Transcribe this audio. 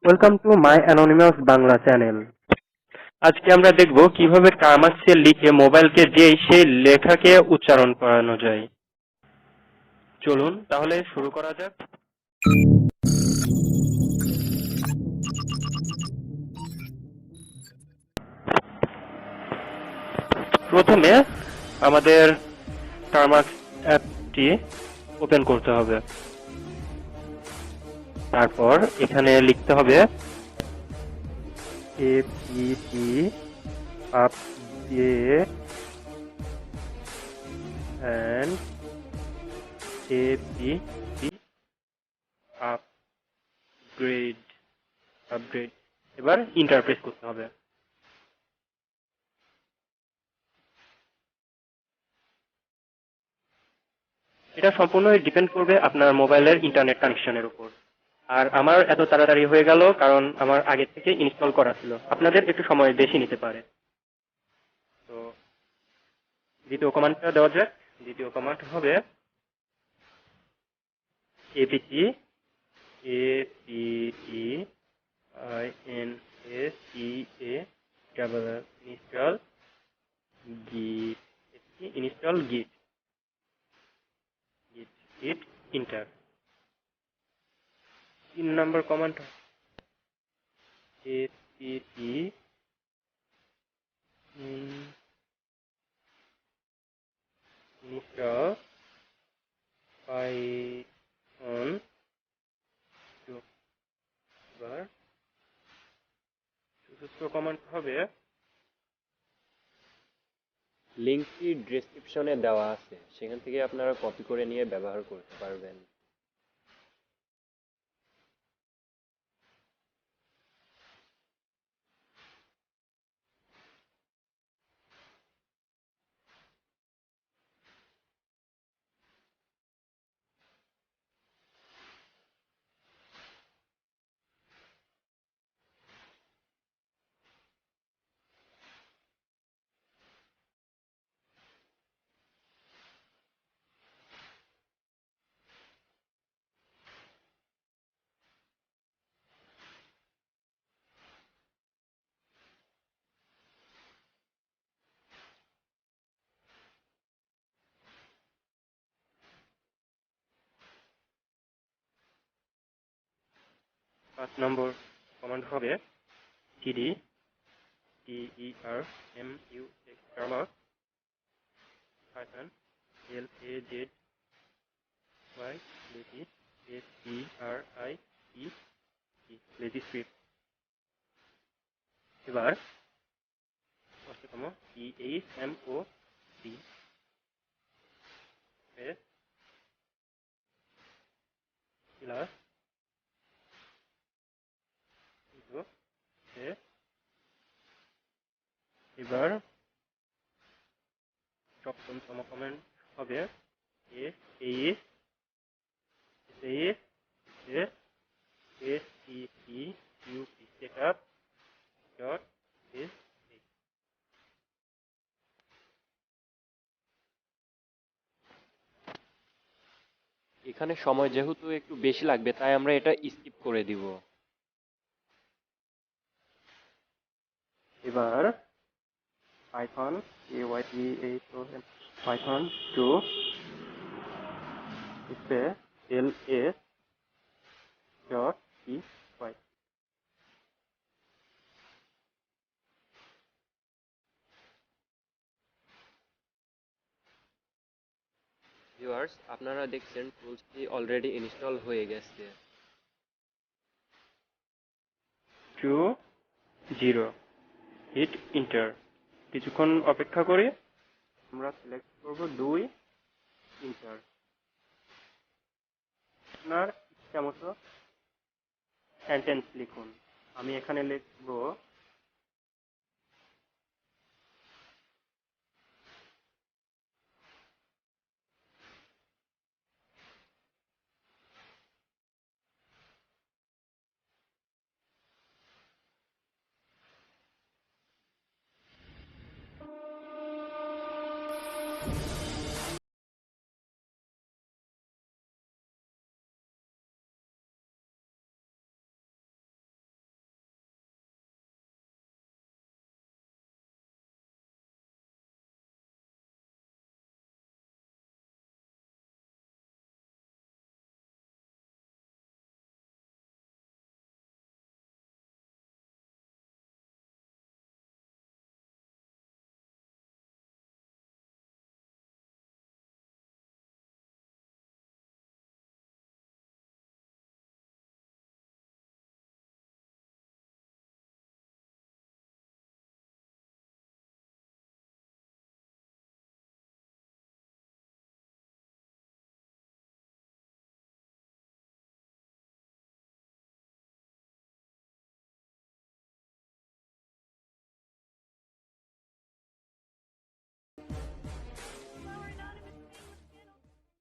Welcome to my anonymous Bangla channel. আজকে আমরা দেখব কিভাবে টার্মাক্সে লিখে মোবাইলকে দিয়ে সেই লেখাকে উচ্চারণ করানো যায়। চলুন তাহলে শুরু করা যাক। প্রথমে আমাদের টার্মাক্স অ্যাপটি ওপেন করতে হবে। তারপর এখানে লিখতে হবে apt update and APT upgrade এবার ইন্টারপ্রেস করতে হবে। এটা সম্পূর্ণ ডিপেন্ড করবে আপনার মোবাইলের ইন্টারনেট কানেকশনের উপর। আর আমার এত তাড়াতাড়ি হয়ে গেল কারণ আমার আগে থেকে ইনস্টল করা ছিল। আপনাদের একটু সময় বেশি নিতে পারে। তো দ্বিতীয় কমান্ডটা দেওয়া যাক। দ্বিতীয় কমান্ড হবে এপিটি ইনস্টল git ইন্টার। 3 নম্বর কমান্ড এপিটি ইনস্টল পাইথন এবার চতুর্থ কমান্ড হবে, লিঙ্কটি ডেসক্রিপশনে দেওয়া আছে, সেখান থেকে আপনারা কপি করে নিয়ে ব্যবহার করতে পারবেন। পাঁচ নম্বর কমান্ড হবে cd termux python lazy lazy script। এবার অষ্টতম EHMOC প্লাস এবার সপ্তমতম কমেন্ট হবে setup.sh। এখানে সময় যেহেতু একটু বেশি লাগবে, তাই আমরা এটা স্কিপ করে দিব। এবার Python Python 2 ls dot py। Viewers, আপনারা দেখছেন টুলসটি অলরেডি ইনস্টল হয়ে গেছে। 2 0 হিট ইন্টার। কিছুক্ষণ অপেক্ষা করে আমরা সিলেক্ট করব 2 ইন্টার। আপনার ইচ্ছা মতো সেন্টেন্স লিখুন। আমি এখানে লিখব